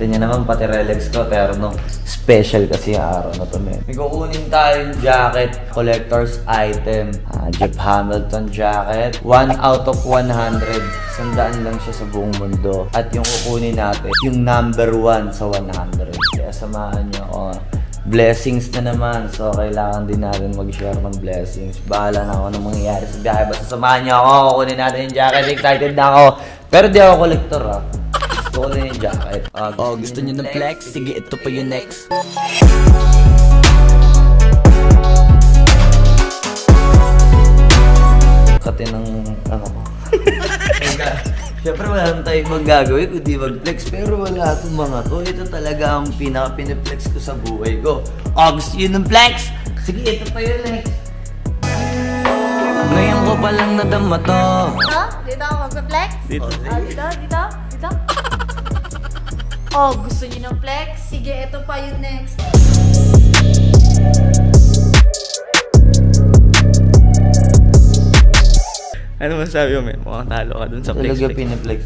Tingnan naman pati Rolex ko, terno. Special kasi yung araw na to, men. May kukunin tayong jacket, collector's item. Jeff Hamilton jacket. 1 out of 100. 100 lang siya sa buong mundo. At yung kukunin natin, yung number 1 sa 100. Kaya samahan nyo ako. Blessings na naman. So, kailangan din natin mag-share ng blessings. Bahala na ako anong mangyayari sa biyahe. Basta samahan nyo ako. Kukunin natin yung jacket. Excited na ako. Pero di ako collector, ha. Gusto ko na yung jacket. Gusto nyo ng flex? Sige, ito pa yung next. Kati ng ano ko. Siyempre wala naman tayong magagawin kundi mag-flex. Pero wala itong mga to. Ito talaga ang pinaka-piniflex ko sa buhay ko. Gusto nyo ng flex? Sige, ito pa yung next. Ngayon ko palang nadama to. Dito ako mag-flex? Dito. Dito? Gusto niyo ng flex? Sige, ito pa yung next. Ano masabi mo, men? Mukhang talo ka dun sa flex. Talaga piniflex.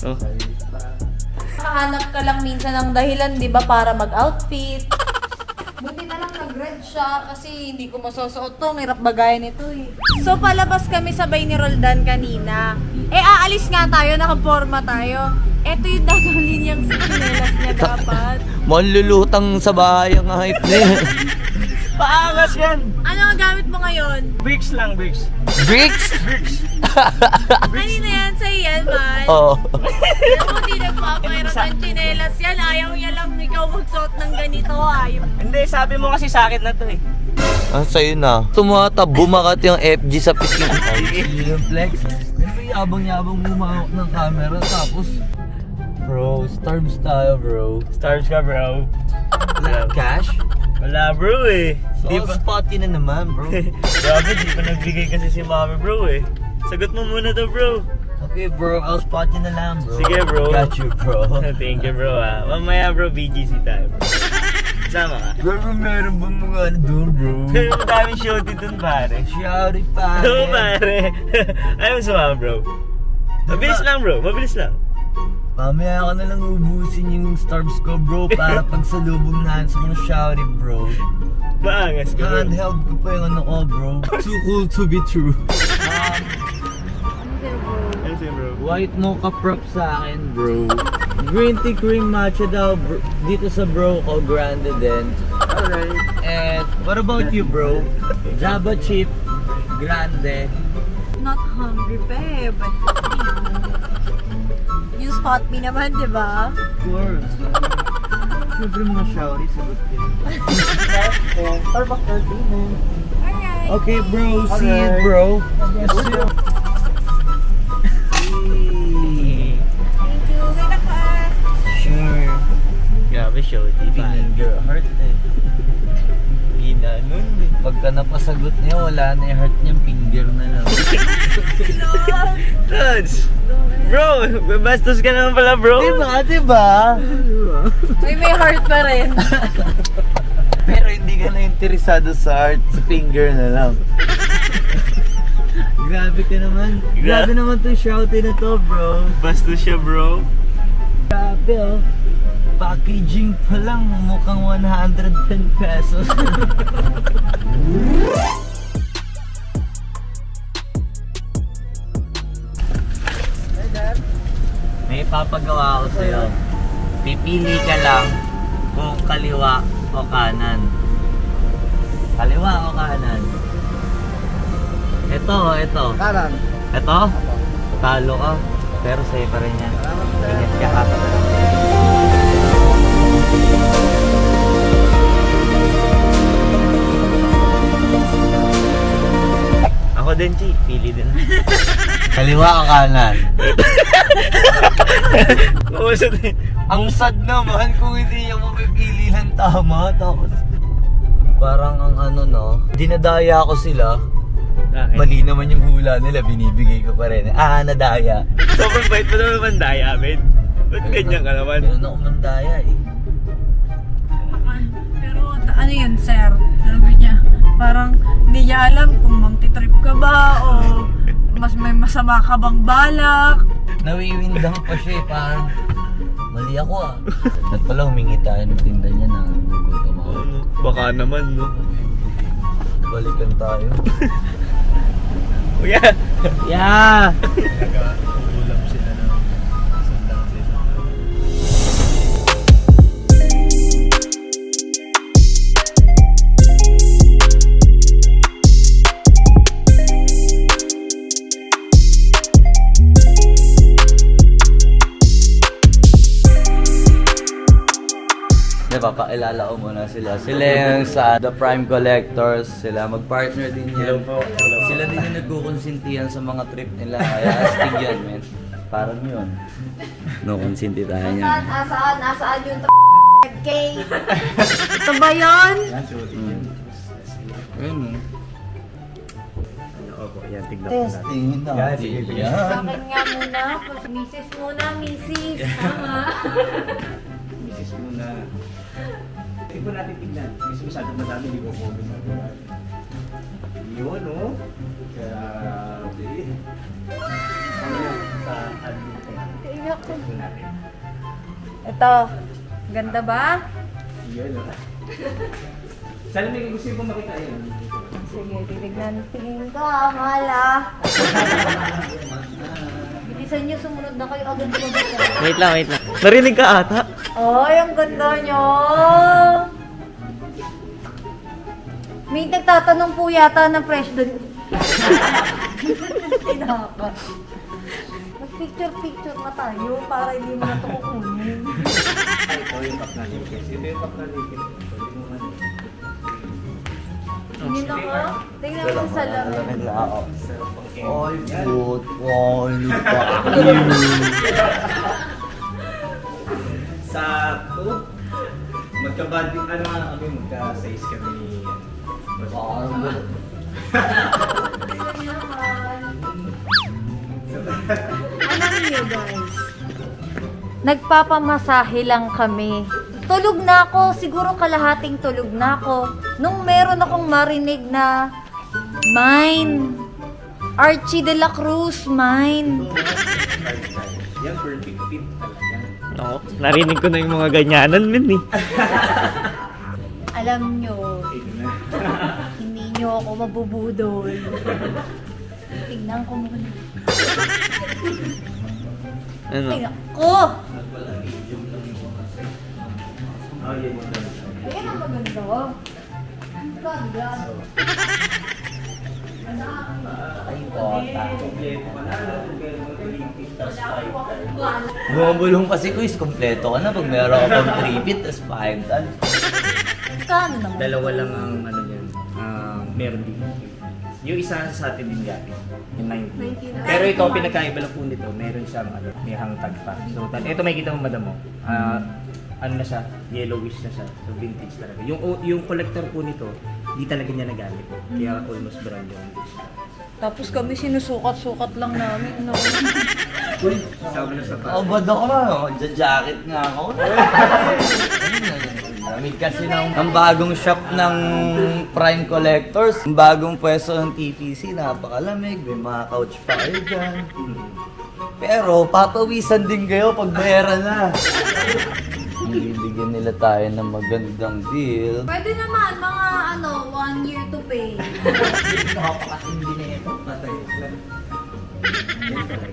Oh. Nakahanap ka lang minsan ng dahilan, di ba, para mag-outfit. Buti na lang nag-red siya kasi hindi ko masusuot to. Hirap bagayan ito eh. So, palabas kami sabay ni Roldan kanina. Aalis nga tayo, nakaporma tayo. Ito yung dadalhin niyang sinelas niya dapat. Manlulutang sa bahay ang hype na yan. Paangas yan! Ano ang gamit mo ngayon? Bricks lang, bricks. Bricks? Kanina yan, sa'yo yan, man. Oo. Alam mo, di nagpapairat ng chinelas yan. Ayaw niya lang ikaw magsuot ng ganito. Ayaw. Hindi, sabi mo kasi sa akin na to eh. Sa'yo na. Tumatab, bumakat yung FG sa pisngi. Yung flex. Siyempre, yabang-yabang bumawak ng camera. Tapos, bro, Starbs tayo, bro. Stars ka, bro. Wala cash? Wala, bro eh. So, Di ba? spotty na naman, bro. Grabe, di pa nagbigay kasi si mami, bro eh. Sagot mo muna to, bro. Okay, bro. I'll spot you na lang, bro. Sige, bro. Got you, bro. Thank you, bro ah. Mamaya, bro, BGC tayo, bro. Sama ka. Bro, meron bang mga ano doon, bro? Pero madaming shorty dun, pare. Shouty pa. Oo, pare. Ayaw mo sumama, bro. Mabilis lang, bro. Mabilis lang. Mamaya ka na lang ubusin yung Starbs ko, bro. Para pag sa lubong na sa mga shouty, bro. Maangas ka, bro. Handheld ko pa yung ano ko, bro. Too cool to be true. Ano sa'yo, bro? White mocha prop sa akin, bro. Green tea cream matcha daw dito sa bro ko, grande din. Alright. And what about you, bro? Java chip, grande. Not hungry, babe. You spot me naman, di ba? Of course. Siyempre mga shouty, sagot din. Alright. Okay, bro. See you, bro. Yes, sir. Thank you. Wait ako Sure. Grabe, shorty, pare. Finger heart eh. Ginanon eh. Pagka napasagot niya, wala na yung heart niya, finger na lang. Lods! Bro, bastos ka naman pala, bro. Diba? may heart pa rin. Pero hindi ka na interesado sa heart, sa finger na lang. Grabe ka naman. Grabe naman to shouty na to, bro. Bastos siya, bro. Grabe oh. Packaging pa lang, mukhang 110 pesos. May papagawa ako sa'yo. Pipili ka lang kung kaliwa o kanan. Kaliwa o kanan? Ito. Kanan. Ito? Talo ka. Pero sa'yo pa rin yan. Ingat ka ha. Ako din, Chi. Pili din. Kaliwa o kanan? Uusap din. Ang sad naman kung hindi yung mapipili ng tama. Tapos parang ang ano no, dinadaya ko sila. Bakit? Mali naman yung hula nila, binibigay ko pa rin. Nadaya. Sobrang bait mo naman mandaya, men. Ba't ganyan ka naman? Yun ako mandaya eh. Pero ano yun, sir? Sabi niya, parang hindi niya alam kung mangtitrip ka ba o mas may masama ka bang balak. Nawiwindang pa siya eh, parang Mali ako ah. At pala humingi tayo ng tinda niya na gugutom ako. Ano, baka naman, no? Balikan tayo. Kuya! Yeah! Nag-uulam sila ng sandang sila. Papakilala ko muna sila. Sila yung sa The Prime Collectors. Sila mag-partner din yan. Sila din yung nagkukonsintihan sa mga trip nila. Kaya astig yan, men. Parang yun. No, konsinti tayo niyan. Nasaan yung K? Ito ba yun? Ayun, Opo, yan, tignan po natin. testing natin. Yan, sige, sige. Yan. Akin nga muna. Misis muna, misis. Tama. Misis muna. Hindi po natin tignan. Misis masyadong madami, hindi ko comment na po natin. Yun, no? Grabe. Ano yan? Sa ano po? Iyak ko. Tignan natin. Ito. Ganda ba? Yun, no? Saan may gusto yung makita yun? Sige, titignan. Tingin ka, mala. Bilisan nyo, sumunod na kayo agad sa baba. Wait lang. Narinig ka ata? Ay, ang ganda nyo! May nagtatanong po yata na fresh doon. Tinaka. Mag-picture-picture na tayo para hindi mo na ito kukunin. Ay, ito yung cup natin. Ito yung cup natin. Tingin ako. Tingnan mo sa salamin. Ay, put. Ay, lupa. Sakto. Magka-banding, ano nga kami, magka-size kami. Alam niyo guys, nagpapamasahe lang kami. Tulog na ako, siguro kalahating tulog na ako. Nung meron akong marinig na mine. Archie de la Cruz, mine. Yan, perfect fit talaga. Oo. Narinig ko na yung mga ganyanan, men eh. Alam nyo, hindi nyo ako mabubudol. Tingnan ko muna. Ano? Tingnan ko! Oh, yan. Ayan ang maganda. Ganda. Kompleto ka na. Bumabulong kasi quiz, kompleto ka na pag meron ka pang 3 feet, tas 5 ton. Kano naman? Dalawa lang ang ano yan. Meron din. Yung isa sa atin din gabi. Yung 19. Pero ito, pinagkaiba lang po nito. Meron siyang ano, may hangtag pa. So, ito may kita mo madam mo. Ano na siya, yellowish na siya. So, vintage talaga. Yung collector po nito, di talaga niya nagamit. Kaya almost brand new. Tapos kami sinusukat-sukat lang namin, no? Uy, sama na sa pa. Kabad ako na, jacket nga ako. Lamig kasi ng bagong shop ng Prime Collectors. Ang bagong pwesto ng TPC, napakalamig. May mga couch pa kayo dyan. Pero papawisan din kayo pag bayaran na. Bibigyan nila tayo ng magandang deal. Pwede naman, mga 1 year to pay. Napakatindi na ito.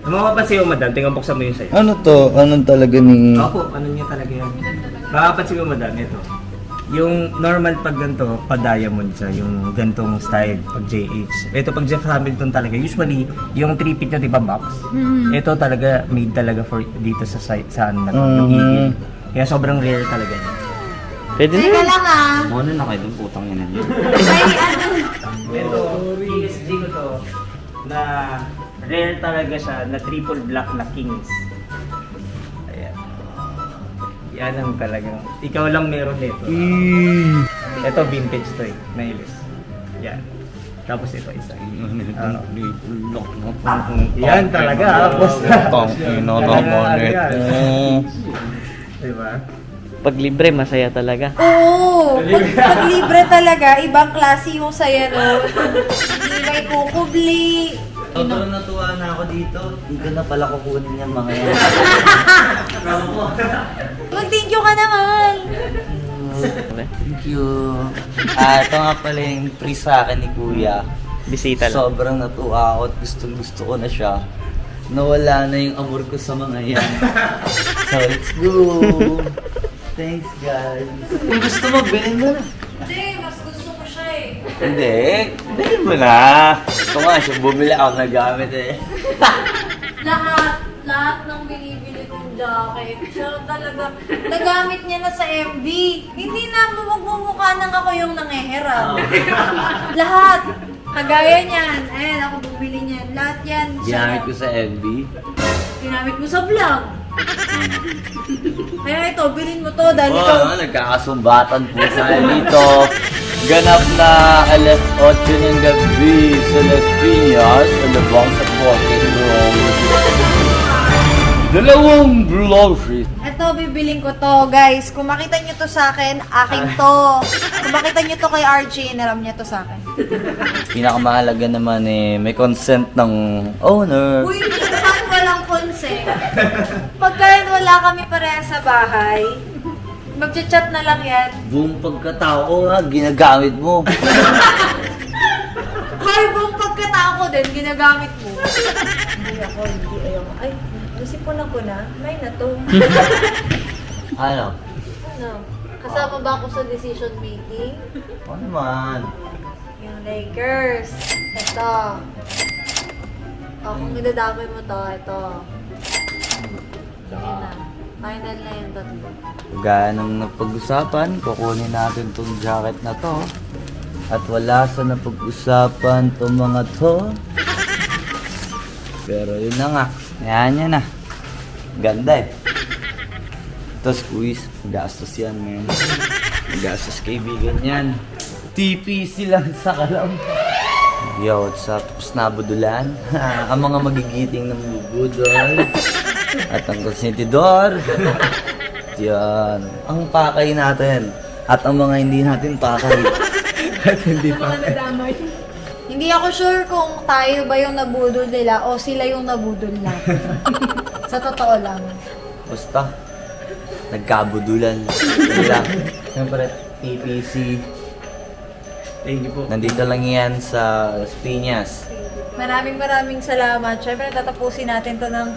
Kung mapapansin mo madam, tingnan buksan mo yun sa'yo. Ano to? Anong talaga ni... Opo, ano niya talaga yan? Mapapansin mo madam, ito. Yung normal pag ganito, pa-diamond siya, yung gantong style, pag JH. Ito pag Jeff Hamilton talaga, usually, yung 3-pit nyo, di ba box? Ito talaga, made talaga for dito sa site, sa ano na to, yung eagle. Kaya sobrang rare talaga niya. Pwede Teka na. lang ah. Ano na kayo dun? Putang ina niyo. May ano. Ito, PSG ko to, na rare talaga siya, na triple black na kings. Ayan. Yan ang talagang, ikaw lang meron nito. Ito vintage to eh, na ilis. Yan. Tapos ito isa. Yan talaga, boss. Tangina naman ito. Diba? Pag libre, masaya talaga. Oo! Pag libre talaga, ibang klase yung saya no. Hindi may kukubli. Sobrang natuwa na ako dito. Hindi ko na pala kukunin yan mga yan. Mag-thank you ka naman. Thank you. Ito nga pala yung free sa akin ni Kuya. Bisita lang. Sobrang natuwa ako at gusto ko na siya. Nawala na yung amor ko sa mga yan. So, let's go! Thanks, guys. Kung gusto mo, bilhin mo na. Hindi, mas gusto ko siya eh. Hindi, bilhin mo na. Ito nga, siya bumili ako na gamit eh. Lahat ng binibili kong jacket, siya talaga, nagamit niya na sa MV. Hindi na magmumukha nang ako yung nangeheram. Lahat. Kagaya niyan. Ayan, ako bumili niyan. Lahat yan. Ginamit ko sa MV. Ginamit mo sa vlog. Kaya ito, bilhin mo to dahil Oo, ito. nagkakasumbatan po tayo dito. Ganap na alas 8 ng gabi sa Las Piñas, alabang sa Pocket Room. Dalawang blushes. Ito, bibiling ko to, guys. Kung makita niyo to sa akin, akin to. Kung makita niyo to kay RJ, naram niya to sa akin. Pinakamahalaga naman eh, may consent ng owner. Uy, minsan walang consent. Pagka wala kami pareha sa bahay, magchat-chat na lang yan. Buong pagkatao ko ha, ginagamit mo. Hay, buong pagkatao ko din, ginagamit mo. Hindi ako, hindi ayoko. Ay, nasipunan ko na. May na to. Ano? Ano? Kasama ba ako sa decision making? Ano naman? Yung Lakers. Ito. O, kung idadamay mo to, ito. Yun na. Final na yung tatlo. Gaya ng napag-usapan, kukunin natin tong jacket na to. At wala sa napag-usapan tong mga to. Pero yun na nga. Yan yan na. Ganda eh. Tapos quiz, gastos yan man. Gastos kaibigan yan. TPC lang sa kalam. Yo, what's up? Tapos nabudulan. Ang mga magigiting na mabudol. At ang konsentidor. Yan. Ang pakay natin. At ang mga hindi natin pakay. At hindi pakay. Hindi ako sure kung tayo ba yung nabudol nila o sila yung nabudol natin. Sa totoo lang. Basta, nagkabudulan. Yun lang. Siyempre, TPC. Thank you po. Nandito lang yan sa Las Piñas. Maraming salamat. Siyempre, tatapusin natin to ng...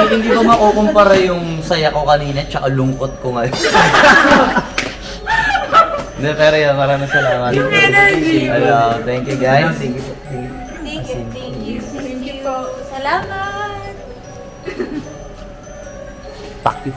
Hindi ko makukumpara yung saya ko kanina tsaka lungkot ko ngayon. Hindi, pero yun, maraming salamat. Yung energy. Hello, thank you guys. Thank you. Thank you po. Salamat. Fuck you.